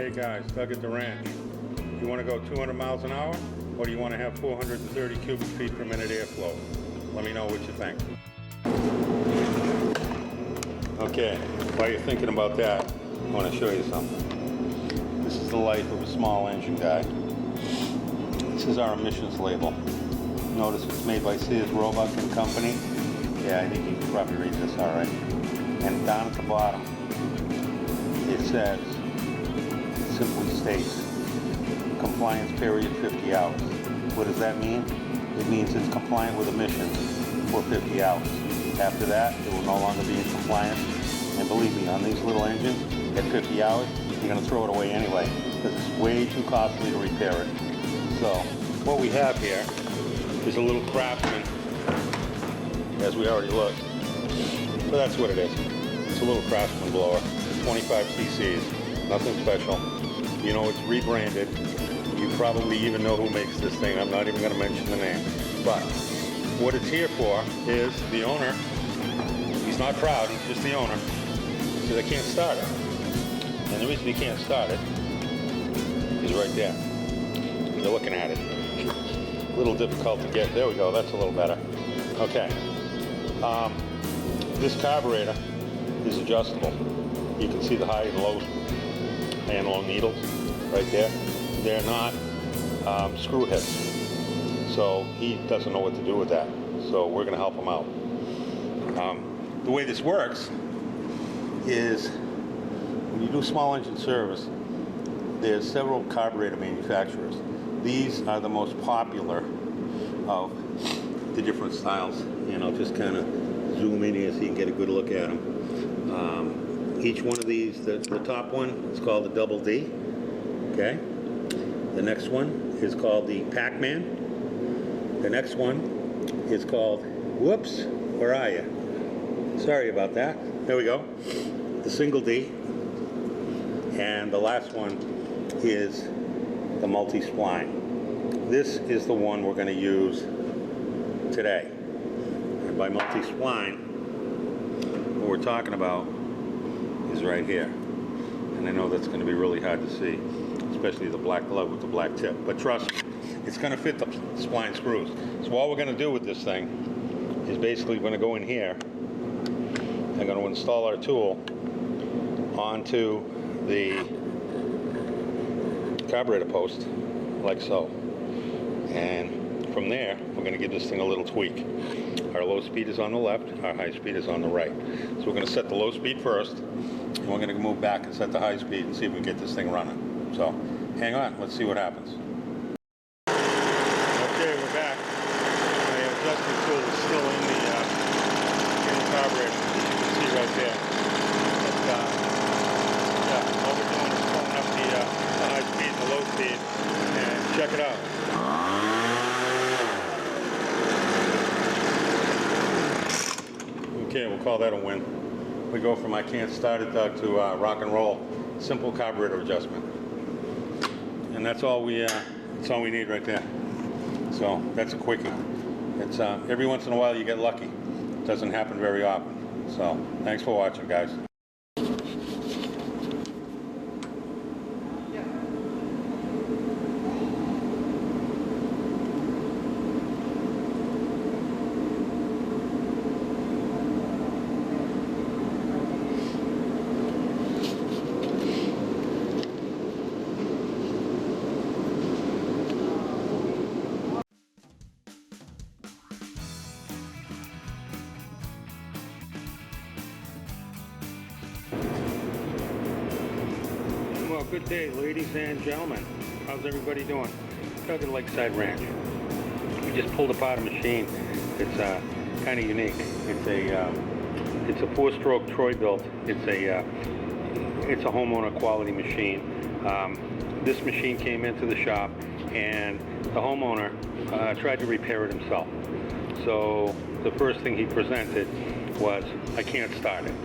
Okay guys, Doug at the ranch. You want to go 200 miles an hour, or do you want to have 430 cubic feet per minute airflow? Let me know what you think. Okay, while you're thinking about that, I want to show you something. This is the life of a small engine guy. This is our emissions label. Notice it's made by Sears Roebuck and Company. Yeah, I think you can probably read this all right. And down at the bottom, it says, simply states, compliance period 50 hours. What does that mean? It means it's compliant with emissions for 50 hours. After that, it will no longer be in compliance. And believe me, on these little engines, at 50 hours, you're going to throw it away anyway, because it's way too costly to repair it. So, what we have here is a little Craftsman, as we already looked. So that's what it is. It's a little Craftsman blower, 25 cc's, nothing special. You know it's rebranded. You probably even know who makes this thing. I'm not even going to mention the name. But what it's here for is the owner. He's not proud, he's just the owner. He says, I can't start it. And the reason he can't start it is right there. You're looking at it. A little difficult to get. There we go, that's a little better. Okay. This carburetor is adjustable. You can see the high and low needles right there. They're not screw heads. So he doesn't know what to do with that. So we're going to help him out. The way this works is when you do small engine service, there's several carburetor manufacturers. These are the most popular of the different styles. And I'll just kind of zoom in here so you can get a good look at them. Each one of these, the top one is called the Double D. Okay. The next one is called the Pac-Man. The next one is called, whoops, where are you? Sorry about that. There we go. The Single D. And the last one is the multi-spline. This is the one we're going to use today. And by multi-spline, what we're talking about is right here. And I know that's going to be really hard to see, especially the black glove with the black tip. But trust me, it's going to fit the spline screws. So all we're going to do with this thing is basically we're going to go in here. I'm going to install our tool onto the carburetor post, like so. And from there, we're going to give this thing a little tweak. Our low speed is on the left, our high speed is on the right. So we're going to set the low speed first, and we're going to move back and set the high speed and see if we can get this thing running. So, hang on, let's see what happens. Okay, we're back. The adjustment tool is still in the carburetor, as you can see right there. But, yeah, all we're doing is pulling up the high speed and the low speed, and check it out. Okay, we'll call that a win. We go from I can't start it, Doug, to rock and roll, simple carburetor adjustment. And that's all we need right there. So that's a quickie. It's every once in a while you get lucky. It doesn't happen very often. So thanks for watching, guys. Well, good day, ladies and gentlemen. How's everybody doing? Doug at Lakeside Ranch. We just pulled apart a machine. It's kind of unique. It's a 4-stroke Troy-Bilt. It's a homeowner quality machine. This machine came into the shop, and the homeowner tried to repair it himself. So the first thing he presented was, I can't start it.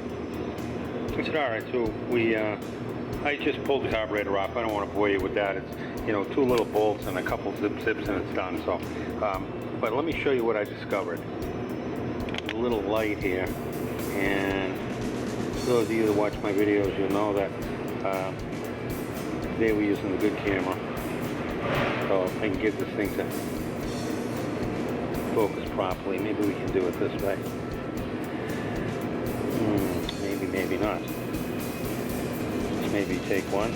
I said, all right. So I just pulled the carburetor off. I don't want to bore you with that. It's, you know, 2 little bolts and a couple zips and it's done. So, but let me show you what I discovered. A little light here, and those of you that watch my videos, you'll know that Today we're using the good camera, so if I can get this thing to focus properly. Maybe we can do it this way. Maybe, maybe not. Maybe take one.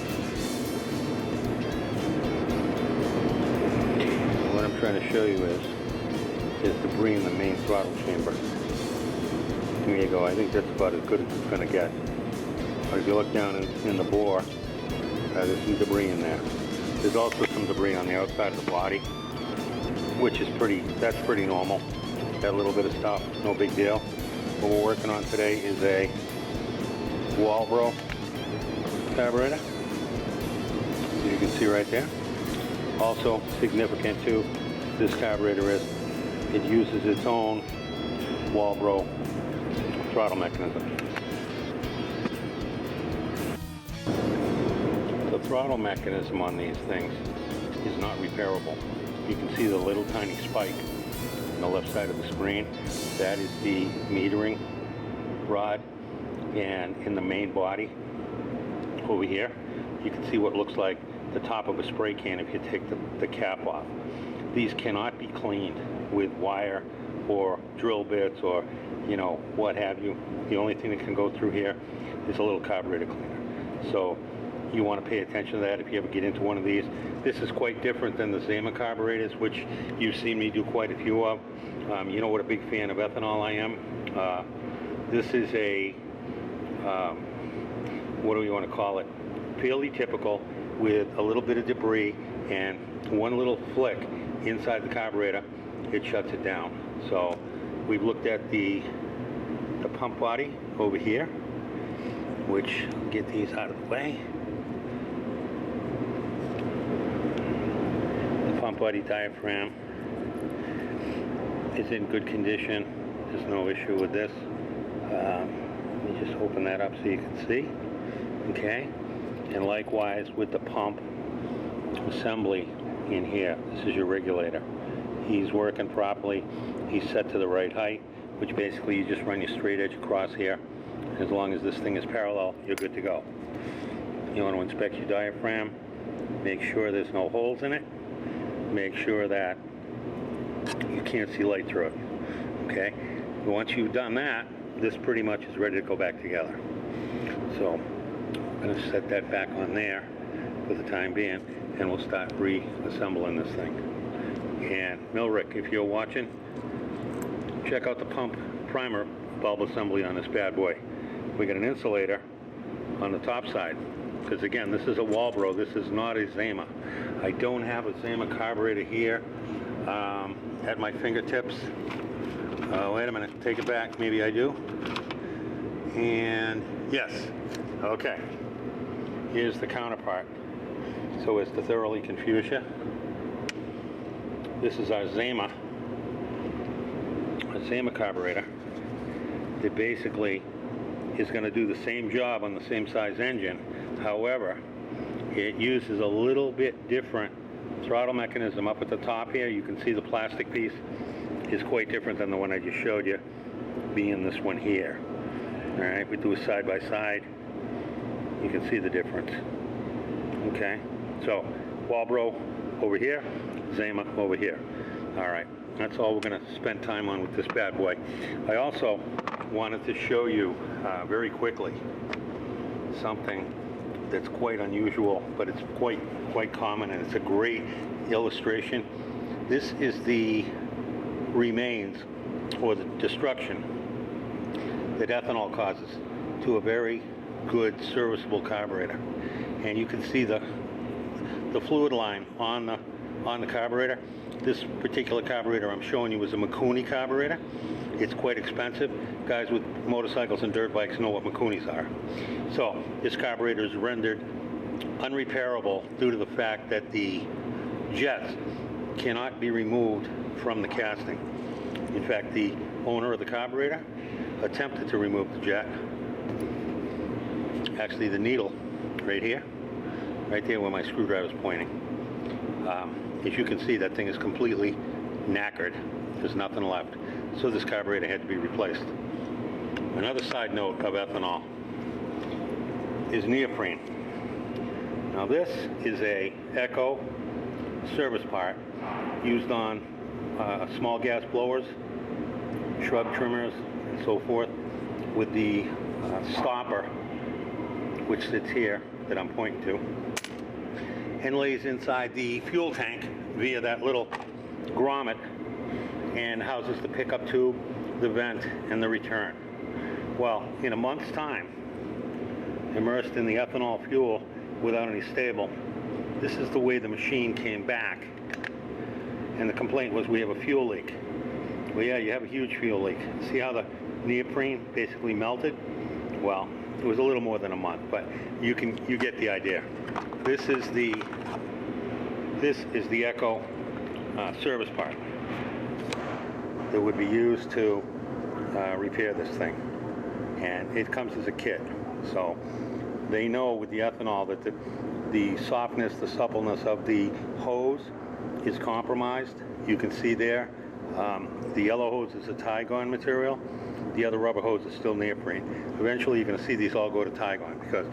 What I'm trying to show you is debris in the main throttle chamber. There you go. I think that's about as good as it's going to get. But if you look down in the bore, there's some debris in there. There's also some debris on the outside of the body, which is that's pretty normal. That little bit of stuff, no big deal. What we're working on today is a Walbro carburetor, as you can see right there. Also significant to this carburetor is it uses its own Walbro throttle mechanism. The throttle mechanism on these things is not repairable. You can see the little tiny spike on the left side of the screen. That is the metering rod, and in the main body over here you can see what looks like the top of a spray can if you take the cap off. These cannot be cleaned with wire or drill bits or what have you. The only thing that can go through here is a little carburetor cleaner. So you want to pay attention to that if you ever get into one of these. This is quite different than the Zama carburetors, which you've seen me do quite a few of. You know what a big fan of ethanol I am. This is a, what do we want to call it? Fairly typical, with a little bit of debris and one little flick inside the carburetor, it shuts it down. So we've looked at the pump body over here, which, get these out of the way. The pump body diaphragm is in good condition. There's no issue with this. Let me just open that up so you can see. Okay, and likewise with the pump assembly in here. This is your regulator. He's working properly. He's set to the right height, which basically you just run your straight edge across here. As long as this thing is parallel, you're good to go. You want to inspect your diaphragm. Make sure there's no holes in it. Make sure that you can't see light through it. Okay? Once you've done that, this pretty much is ready to go back together. So I'm going to set that back on there for the time being, and we'll start reassembling this thing. And Milrick, if you're watching, check out the pump primer bulb assembly on this bad boy. We got an insulator on the top side, because again, this is a Walbro, this is not a Zama. I don't have a Zama carburetor here at my fingertips. Wait a minute, take it back, maybe I do. And yes, okay. Here's the counterpart. So as to thoroughly confuse you, this is our Zama carburetor that basically is going to do the same job on the same size engine. However, it uses a little bit different throttle mechanism up at the top here. You can see the plastic piece is quite different than the one I just showed you, being this one here. All right, we do a side by side. You can see the difference. Okay, so Walbro over here, Zama over here. All right, that's all we're going to spend time on with this bad boy. I also wanted to show you very quickly something that's quite unusual, but it's quite common, and it's a great illustration. This is the remains or the destruction that ethanol causes to a very good serviceable carburetor. And you can see the fluid line on the carburetor. This particular carburetor I'm showing you is a Mikuni carburetor. It's quite expensive. Guys with motorcycles and dirt bikes know what Mikunis are. So this carburetor is rendered unrepairable due to the fact that the jets cannot be removed from the casting. In fact, the owner of the carburetor attempted to remove the jet. Actually, the needle right here, right there where my screwdriver is pointing. As you can see, that thing is completely knackered. There's nothing left. So this carburetor had to be replaced. Another side note of ethanol is neoprene. Now this is a Echo service part used on small gas blowers, shrub trimmers, and so forth, with the stopper, which sits here that I'm pointing to, and lays inside the fuel tank via that little grommet and houses the pickup tube, the vent, and the return. Well, in a month's time, immersed in the ethanol fuel without any stable, this is the way the machine came back. And the complaint was, we have a fuel leak. Well, yeah, you have a huge fuel leak. See how the neoprene basically melted? Well, it was a little more than a month, but you get the idea. This is the Echo service part that would be used to repair this thing, and it comes as a kit. So they know with the ethanol that the softness, the suppleness of the hose is compromised. You can see there, the yellow hose is a Tygon material. The other rubber hose is still neoprene. Eventually you're going to see these all go to Tygon, because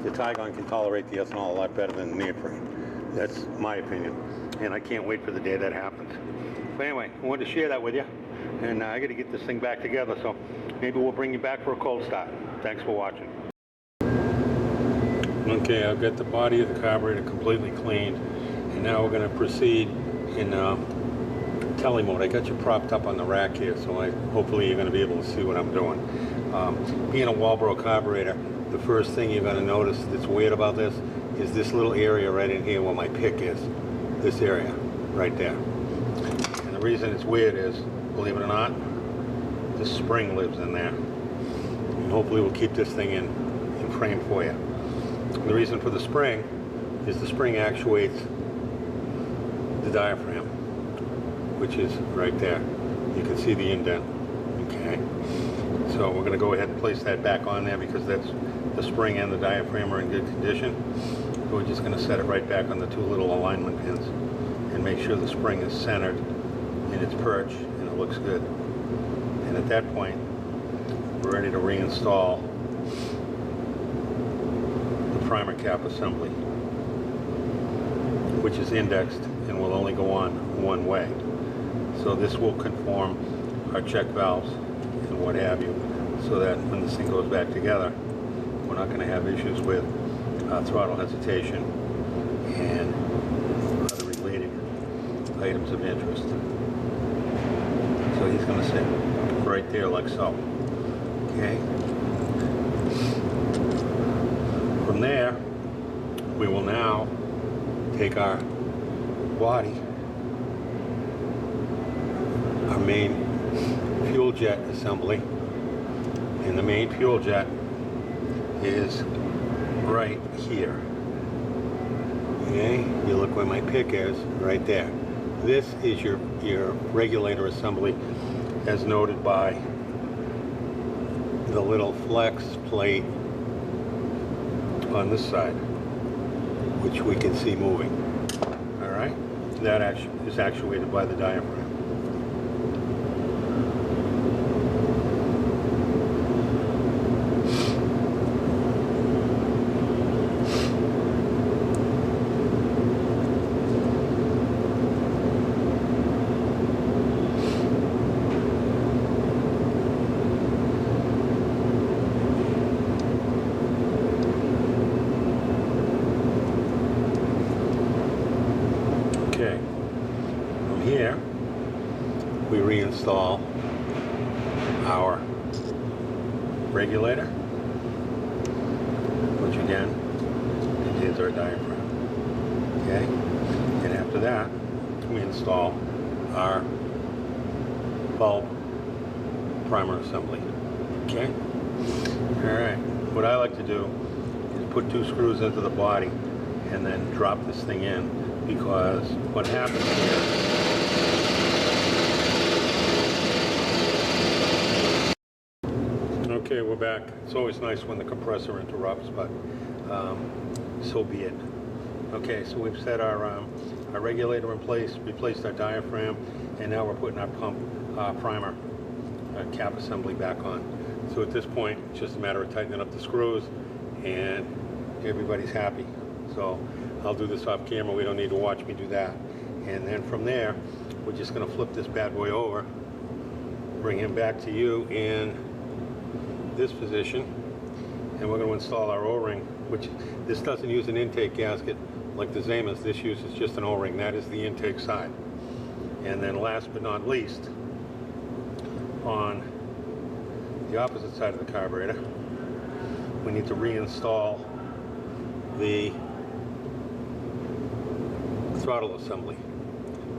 the Tygon can tolerate the ethanol a lot better than the neoprene. That's my opinion, and I can't wait for the day that happens. But anyway, I wanted to share that with you, and I got to get this thing back together, so maybe we'll bring you back for a cold start. Thanks for watching. Okay, I've got the body of the carburetor completely cleaned, and now we're going to proceed in tele mode. I got you propped up on the rack here, so hopefully you're going to be able to see what I'm doing. Being a Walbro carburetor, the first thing you're going to notice that's weird about this is this little area right in here where my pick is. This area right there. And the reason it's weird is, believe it or not, the spring lives in there. And hopefully we'll keep this thing in frame for you. And the reason for the spring is the spring actuates the diaphragm, which is right there. You can see the indent. Okay, so we're going to go ahead and place that back on there, because that's the spring and the diaphragm are in good condition. So we're just going to set it right back on the two little alignment pins and make sure the spring is centered in its perch and it looks good. And at that point, we're ready to reinstall the primer cap assembly, which is indexed and will only go on one way. So this will conform our check valves and what have you, so that when this thing goes back together, we're not going to have issues with throttle hesitation and other related items of interest. So he's going to sit right there like so. Okay. From there, we will now take our body, our main fuel jet assembly, and the main fuel jet is right here. Okay, you look where my pick is, right there. This is your regulator assembly, as noted by the little flex plate on this side, which we can see moving. All right, that is actuated by the diaphragm. Here we reinstall our regulator, which again contains our diaphragm. Okay, and after that we install our bulb primer assembly. Okay, all right, what I like to do is put 2 screws into the body and then drop this thing in, because what happens here, okay, we're back. It's always nice when the compressor interrupts, but so be it. Okay, so we've set our regulator in place, replaced our diaphragm, and now we're putting our pump primer cap assembly back on. So at this point, it's just a matter of tightening up the screws, and everybody's happy. So I'll do this off camera. We don't need to watch me do that. And then from there, we're just going to flip this bad boy over, bring him back to you in this position, and we're going to install our O-ring, which this doesn't use an intake gasket like the Zamas. This uses just an O-ring. That is the intake side. And then last but not least, on the opposite side of the carburetor, we need to reinstall the throttle assembly,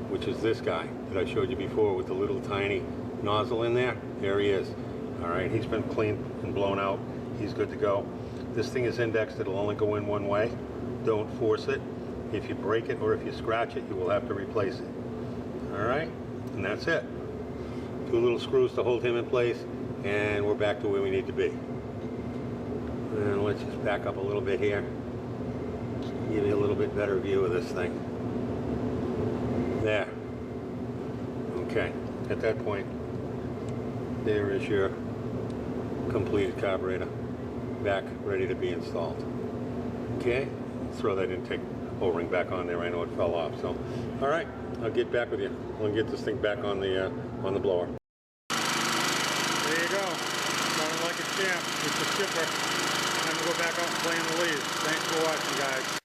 which is this guy that I showed you before with the little tiny nozzle in there. There he is. All right, he's been cleaned and blown out. He's good to go. This thing is indexed. It'll only go in one way. Don't force it. If you break it or if you scratch it, you will have to replace it. All right, and that's it. 2 little screws to hold him in place, and we're back to where we need to be. And let's just back up a little bit here. Give you a little bit better view of this thing. There. Okay, at that point, there is your completed carburetor, back ready to be installed. Okay, throw that intake O-ring back on there. I know it fell off. So, all right, I'll get back with you. We'll get this thing back on the blower. There you go. Running like a champ. It's a shipper. Time to go back out and play in the leaves. Thanks for watching, guys.